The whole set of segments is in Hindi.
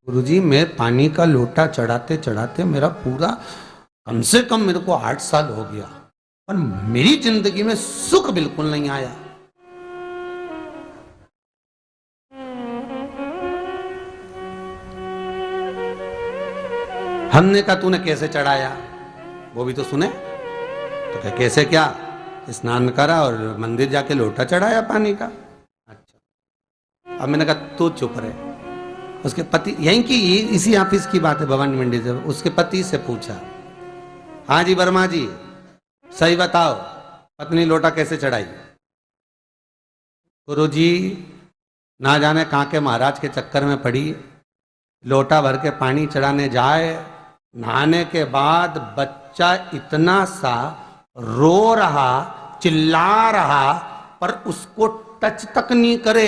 गुरुजी, मैं पानी का लोटा चढ़ाते चढ़ाते मेरा पूरा कम से कम मेरे को 8 साल हो गया, पर मेरी जिंदगी में सुख बिल्कुल नहीं आया। हमने कहा तूने कैसे चढ़ाया, वो भी तो सुने। तो कहा कैसे, क्या स्नान करा और मंदिर जाके लोटा चढ़ाया पानी का। अच्छा, अब मैंने कहा तू चुप रहे। उसके पति, यहीं की इसी ऑफिस की बात है, भवानी मंडी से, उसके पति से पूछा, हाँ जी वर्मा जी सही बताओ, पत्नी लोटा कैसे चढ़ाई। गुरुजी, ना जाने कहाँ के महाराज के चक्कर में पड़ी, लोटा भर के पानी चढ़ाने जाए, नहाने के बाद बच्चा इतना सा रो रहा, चिल्ला रहा, पर उसको टच तक नहीं करे,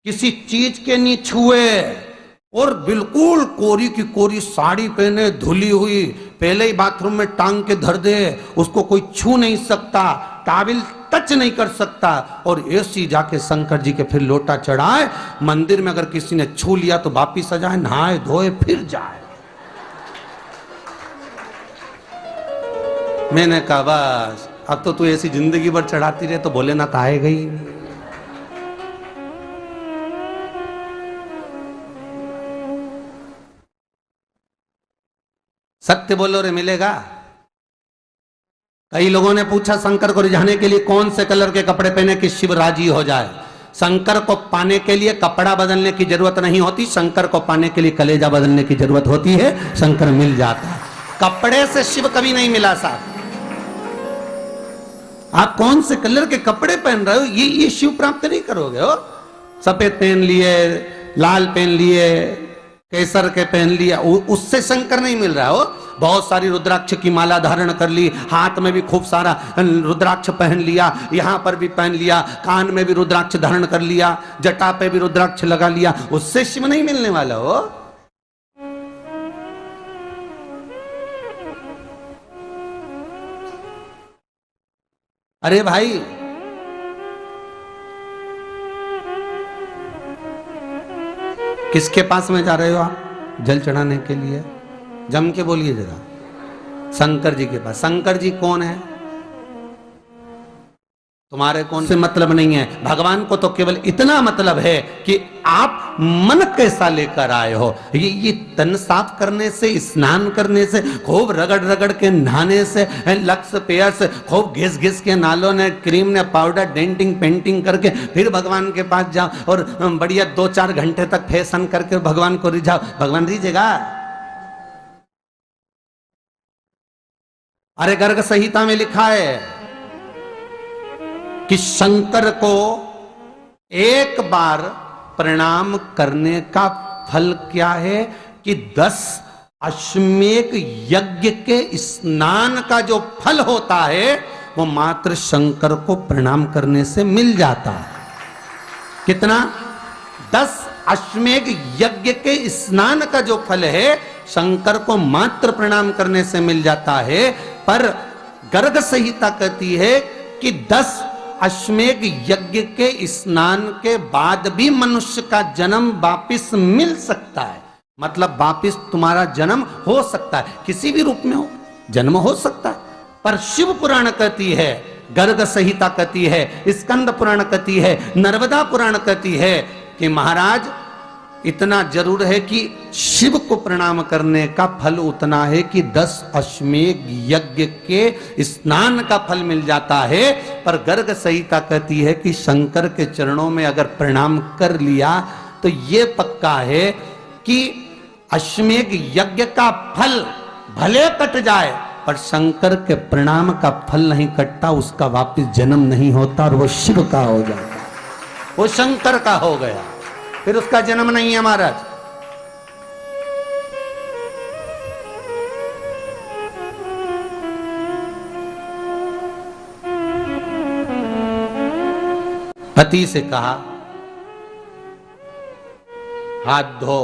किसी चीज के नहीं छुए, और बिल्कुल कोरी की कोरी साड़ी पहने, धुली हुई, पहले ही बाथरूम में टांग के धर दे, उसको कोई छू नहीं सकता, टाविल टच नहीं कर सकता, और ऐसी जाके शंकर जी के फिर लोटा चढ़ाए। मंदिर में अगर किसी ने छू लिया तो वापिस आ जाए, नहाए धोए फिर जाए। मैंने कहा बस अब तो तू ऐसी जिंदगी भर चढ़ाती रहे तो भोलेनाथ आएगा ही। सत्य बोलो रे, मिलेगा। कई लोगों ने पूछा शंकर को रिझाने के लिए कौन से कलर के कपड़े पहने कि शिव राजी हो जाए। शंकर को पाने के लिए कपड़ा बदलने की जरूरत नहीं होती, शंकर को पाने के लिए कलेजा बदलने की जरूरत होती है, शंकर मिल जाता है। कपड़े से शिव कभी नहीं मिला साहब। आप कौन से कलर के कपड़े पहन रहे हो, ये शिव प्राप्त नहीं करोगे हो। सफेद पहन लिए, लाल पहन लिए, केसर के पहन लिया, उससे शंकर नहीं मिल रहा हो। बहुत सारी रुद्राक्ष की माला धारण कर ली, हाथ में भी खूब सारा रुद्राक्ष पहन लिया, यहां पर भी पहन लिया, कान में भी रुद्राक्ष धारण कर लिया, जटा पे भी रुद्राक्ष लगा लिया, उससे शिव नहीं मिलने वाला हो। अरे भाई, किसके पास में जा रहे हो आप जल चढ़ाने के लिए? जम के बोलिए जरा। शंकर जी के पास। शंकर जी कौन है? तुम्हारे कौन से मतलब नहीं है। भगवान को तो केवल इतना मतलब है कि आप मन कैसा लेकर आए हो। ये तन साफ करने से, स्नान करने से, खूब रगड़ रगड़ के नहाने से, लक्स पेयर से, खूब घिस घिस के नालों ने, क्रीम ने, पाउडर, डेंटिंग पेंटिंग करके फिर भगवान के पास जाओ और बढ़िया 2-4 घंटे तक फैशन करके भगवान को रिझाओ, भगवान रिझेगा? अरे गर्ग संहिता में लिखा है कि शंकर को एक बार प्रणाम करने का फल क्या है कि 10 अश्वमेध यज्ञ के स्नान का जो फल होता है वो मात्र शंकर को प्रणाम करने से मिल जाता है। कितना? 10 अश्वमेध यज्ञ के स्नान का जो फल है शंकर को मात्र प्रणाम करने से मिल जाता है। पर गर्ग संहिता कहती है कि 10 अश्वमेध यज्ञ के स्नान के बाद भी मनुष्य का जन्म वापिस मिल सकता है। मतलब वापिस तुम्हारा जन्म हो सकता है, किसी भी रूप में हो, जन्म हो सकता है। पर शिव पुराण कहती है, गर्ग संहिता कहती है, स्कंद पुराण कहती है, नर्मदा पुराण कहती है कि महाराज इतना जरूर है कि शिव को प्रणाम करने का फल उतना है कि 10 अश्वमेध यज्ञ के स्नान का फल मिल जाता है। पर गर्ग संहिता कहती है कि शंकर के चरणों में अगर प्रणाम कर लिया तो ये पक्का है कि अश्वमेध यज्ञ का फल भले कट जाए पर शंकर के प्रणाम का फल नहीं कटता, उसका वापिस जन्म नहीं होता और वो शिव का हो जाता, वो शंकर का हो गया, फिर उसका जन्म नहीं है महाराज। पति से कहा हाथ धो,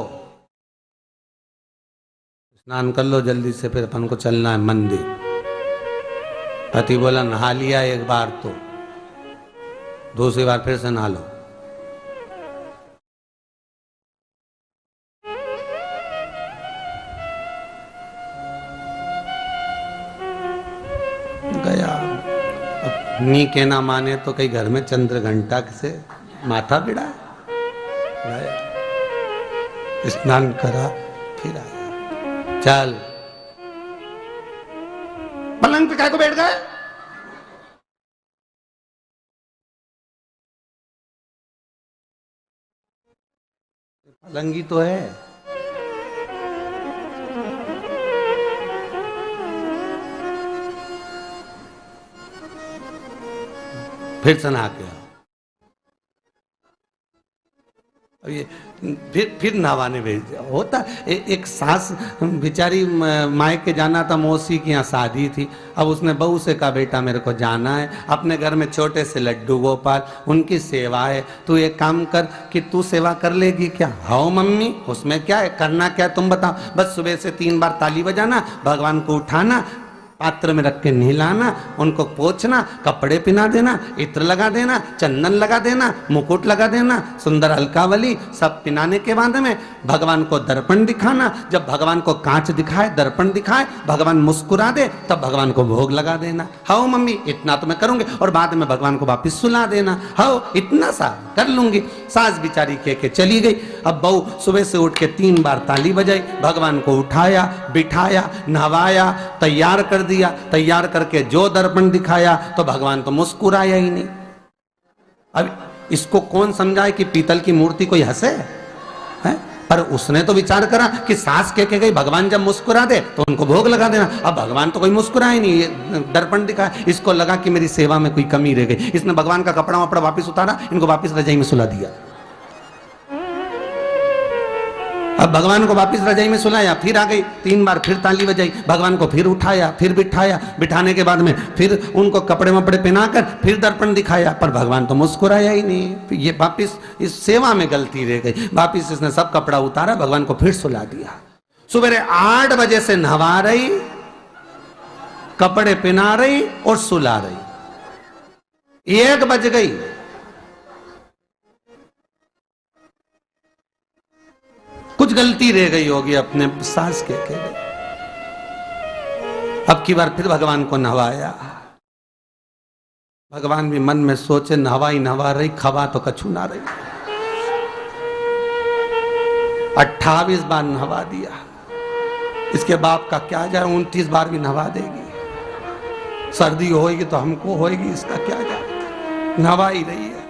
स्नान कर लो जल्दी से, फिर अपन को चलना है मंदिर। पति बोला नहा लिया एक बार तो दूसरी बार फिर से नहा लो। नी के ना माने तो कई घर में चंद्र घंटा से माथा भिड़ा है। स्नान करा फिर आया। चल पलंग पे काय को बैठ गए? पलंगी तो है। फिर से नहा के आओ। अब ये फिर नहवाने भेज दिया। होता एक सास बेचारी मायके जाना था, मौसी की यहाँ शादी थी। अब उसने बहू से कहा बेटा मेरे को जाना है, अपने घर में छोटे से लड्डू गोपाल उनकी सेवा है, तू एक काम कर कि तू सेवा कर लेगी क्या? हाँ मम्मी, उसमें क्या है, करना क्या है तुम बताओ। बस सुबह से 3 बार ताली बजाना, भगवान को उठाना, पात्र में रख के नहलाना, उनको पोंछना, कपड़े पहना देना, इत्र लगा देना, चंदन लगा देना, मुकुट लगा देना, सुंदर अलकावली सब पहनाने के बाद में भगवान को दर्पण दिखाना। जब भगवान को कांच दिखाए, दर्पण दिखाए, भगवान मुस्कुरा दे, तब भगवान को भोग लगा देना। हाँ मम्मी इतना तो मैं करूंगी, और बाद में भगवान को वापिस सुला देना। हाँ इतना सा कर लूंगी। सास बिचारी कह के चली गई। अब बहू सुबह से उठ के 3 बार ताली बजाई, भगवान को उठाया, बिठाया, नहवाया, तैयार कर दिया। तैयार करके जो दर्पण दिखाया तो भगवान तो मुस्कुराया ही नहीं। अब इसको कौन समझाए कि पीतल की मूर्ति कोई हंसे है? पर उसने तो विचार करा कि सास के गई भगवान जब मुस्कुरा दे तो उनको भोग लगा देना। अब भगवान तो कोई मुस्कुराए नहीं, ये दर्पण दिखाया। इसको लगा कि मेरी सेवा में कोई कमी रह गई। इसने भगवान का कपड़ा वपड़ा वापिस उतारा, इनको वापिस रजाई में सुला दिया। अब भगवान को वापिस रजाई में सुलाया, फिर आ गई, 3 बार फिर ताली बजाई, भगवान को फिर उठाया, फिर बिठाया, बिठाने के बाद में फिर उनको कपड़े वपड़े पहनाकर फिर दर्पण दिखाया, पर भगवान तो मुस्कुराया ही नहीं। ये वापिस इस सेवा में गलती रह गई। वापिस इसने सब कपड़ा उतारा, भगवान को फिर सुला दिया। सुबह 8 बजे से नहवा रही, कपड़े पहना रही और सुला रही। 1 बज गई। कुछ गलती रह गई होगी अपने सास के गई। अब की बार फिर भगवान को नहवाया। भगवान भी मन में सोचे नहवाई नहवा रही, खवा तो कछु ना रही। 28 बार नहवा दिया। इसके बाप का क्या जाए, 29 बार भी नहवा देगी। सर्दी होगी तो हमको होगी, इसका क्या जाए। नहवा ही रही है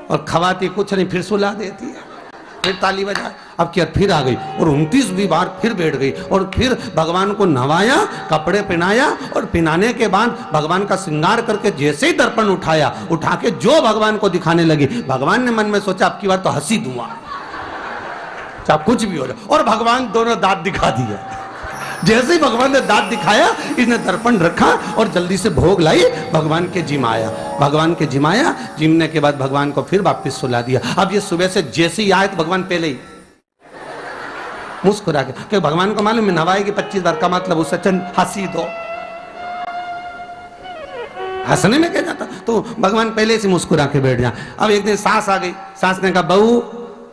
और खवाती कुछ नहीं, फिर सुला देती है, फिर ताली बजा। अब क्या फिर आ गई और 29वीं बार फिर बैठ गई और फिर भगवान को नहवाया, कपड़े पहनाया और पहनाने के बाद भगवान का श्रृंगार करके जैसे ही दर्पण उठाया, उठा के जो भगवान को दिखाने लगी, भगवान ने मन में सोचा अब की बार तो हंसी दूंगा, चाहे कुछ भी हो जाए। और भगवान दोनों दांत दिखा दिए। जैसे ही भगवान ने दांत दिखाया, इसने दर्पण रखा और जल्दी से भोग लाई, भगवान के जिमाया। भगवान के जिमाया, जिमने के बाद भगवान को फिर वापस सुला दिया। अब ये सुबह से जैसे ही आए तो भगवान पहले ही मुस्कुरा के, क्योंकि भगवान को मालूम है नहवाएगी 25 बार का मतलब उससे हंसी दो, हंसने में क्या जाता। तो भगवान पहले से मुस्कुरा के बैठ जाए। अब एक दिन सास आ गई। सास ने कहा बहू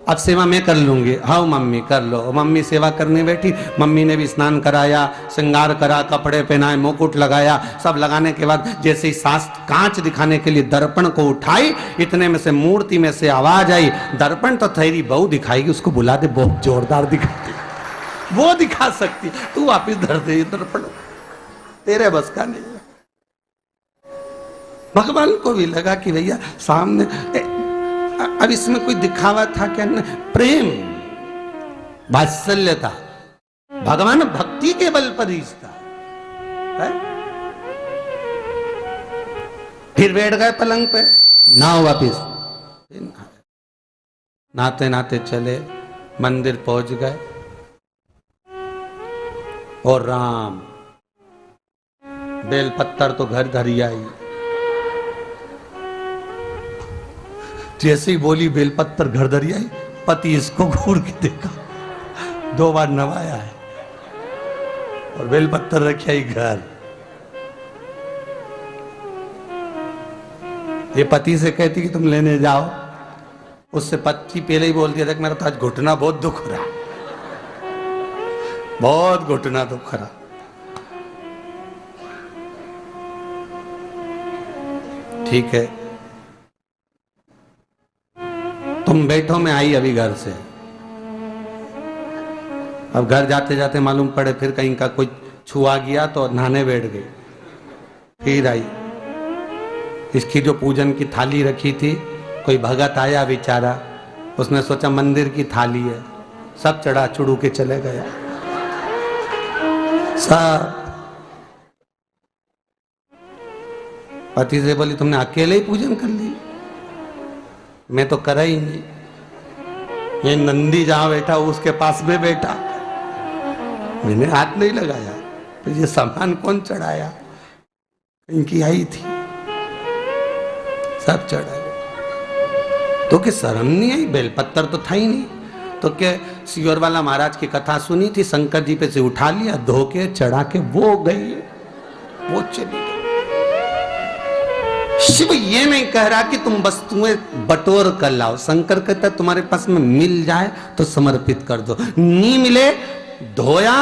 अब सेवा मैं कर लूंगी। हाँ मम्मी कर लो। मम्मी सेवा करने बैठी। मम्मी ने भी स्नान कराया, श्रृंगार करा, कपड़े पहनाए, मुकुट लगाया। सब लगाने के बाद जैसे ही सास कांच दिखाने के लिए दर्पण को उठाई, इतने में से मूर्ति में से आवाज आई, दर्पण तो तेरी बहू दिखाएगी, उसको बुला दे, बहुत जोरदार दिखाती, वो दिखा सकती, तू वापिस धर दे दर्पण, तेरे बस का नहीं। भगवान को भी लगा कि भैया सामने, अब इसमें कोई दिखावा था क्या? प्रेम, वात्सल्य था। भगवान भक्ति के बल पर रिश्ता है। फिर बैठ गए पलंग पे, नाव वापिस, नाते नाते चले, मंदिर पहुंच गए और राम बेलपत्तर तो घर धरी आई। जैसे ही बोली बेलपत्तर घर धरी आई, पति इसको घूर के देखा, 2 बार नवाया है और बेलपत्तर रखी आई घर। ये पति से कहती कि तुम लेने जाओ, उससे पति पहले ही बोल दिया था कि मेरा तो आज घुटना बहुत दुख रहा, बहुत घुटना दुख रहा। ठीक है, तुम बैठो, मैं आई अभी घर से। अब घर जाते जाते मालूम पड़े फिर कहीं का कोई छुआ गया तो नहाने बैठ गई। फिर आई, इसकी जो पूजन की थाली रखी थी, कोई भगत आया बेचारा, उसने सोचा मंदिर की थाली है, सब चढ़ा चुड़ू के चले गया सब। पति से बोली तुमने अकेले ही पूजन कर ली, मैं तो करा ही नहीं। ये नंदी जहां बैठा उसके पास में बैठा, मैंने हाथ नहीं लगाया। तो ये सामान कौन चढ़ाया, इनकी आई थी, सब चढ़ाया। तो कि शर्म नहीं आई, बेलपत्तर तो था ही नहीं। तो क्या सियोर वाला महाराज की कथा सुनी थी, शंकर जी पे से उठा लिया, धो के चढ़ा के वो गई, वो चली गई। शिव ये नहीं कह रहा कि तुम वस्तुएं बटोर कर लाओ, शंकर कहता तुम्हारे पास में मिल जाए तो समर्पित कर दो, नहीं मिले धोया,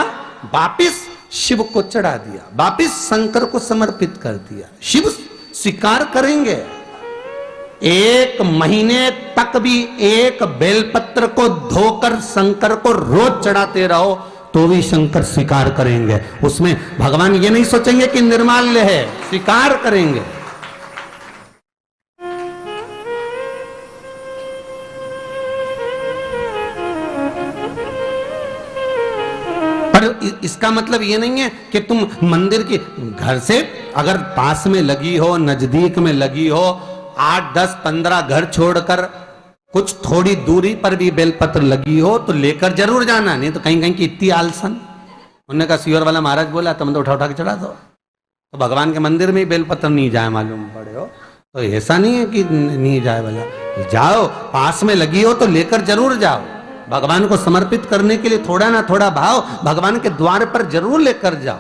वापिस शिव को चढ़ा दिया, वापिस शंकर को समर्पित कर दिया। शिव स्वीकार करेंगे। 1 महीने तक भी एक बेलपत्र को धोकर शंकर को रोज चढ़ाते रहो तो भी शंकर स्वीकार करेंगे। उसमें भगवान ये नहीं सोचेंगे कि निर्माल्य है, स्वीकार करेंगे। इसका मतलब ये नहीं है कि तुम मंदिर की घर से अगर पास में लगी हो, नजदीक में लगी हो, 8, 10, 15 घर छोड़कर कुछ थोड़ी दूरी पर भी बेलपत्र लगी हो तो लेकर जरूर जाना, नहीं तो कहीं कहीं की इतनी आलसन। उन्होंने कहा सियोर वाला महाराज बोला तुम तो उठा उठा के चढ़ा दो, तो भगवान के मंदिर में ही बेलपत्र नहीं जाए मालूम पड़े हो, तो ऐसा नहीं है कि नहीं जाए वाला, जाओ, पास में लगी हो तो लेकर जरूर जाओ। भगवान को समर्पित करने के लिए थोड़ा ना थोड़ा भाव भगवान के द्वार पर जरूर लेकर जाओ।